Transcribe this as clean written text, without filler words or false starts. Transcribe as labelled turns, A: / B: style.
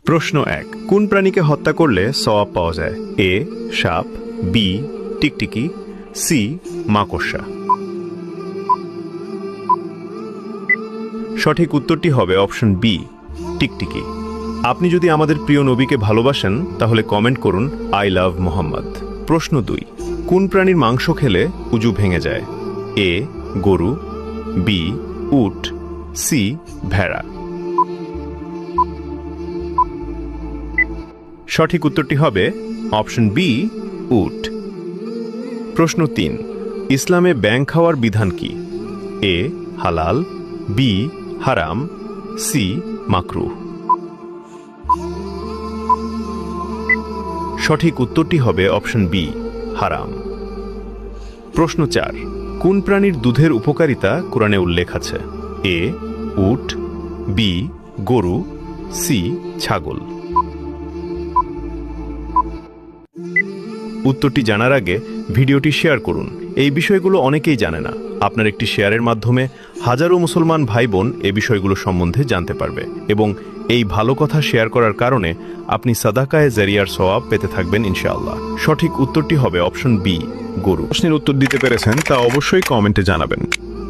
A: প্রশ্ন 1, কোন প্রাণীকে হত্যা করলে সওয়াব পাওয়া যায়? এ সাপ, বি টিকটিকি, সি মাকড়সা। সঠিক উত্তরটি হবে অপশন বি টিকটিকি। আপনি যদি আমাদের প্রিয় নবীকে ভালোবাসেন তাহলে কমেন্ট করুন আই লাভ মোহাম্মদ। প্রশ্ন 2, কোন প্রাণীর মাংস খেলে উজু ভেঙে যায়? এ গরু, বি উট, সি ভেড়া। সঠিক উত্তরটি হবে অপশন বি উট। প্রশ্ন 3, ইসলামে ব্যাঙ খাওয়ার বিধান কি? এ হালাল, বি হারাম, সি মাকরুহ। সঠিক উত্তরটি হবে অপশন বি হারাম। প্রশ্ন 4, কোন প্রাণীর দুধের উপকারিতা কোরআনে উল্লেখ আছে? এ উট, বি গরু, সি ছাগল। উত্তরটি জানার আগে ভিডিওটি শেয়ার করুন। এই বিষয়গুলো অনেকেই জানে না। আপনার একটি শেয়ারের মাধ্যমে হাজারো মুসলমান ভাই বোন এ বিষয়গুলো সম্বন্ধে জানতে পারবে এবং এই ভালো কথা শেয়ার করার কারণে আপনি সাদাকায়ে জারিয়ার সওয়াব পেতে থাকবেন ইনশাআল্লাহ। সঠিক উত্তরটি হবে অপশন বি গরু। প্রশ্নের উত্তর দিতে পেরেছেন তা অবশ্যই কমেন্টে জানাবেন।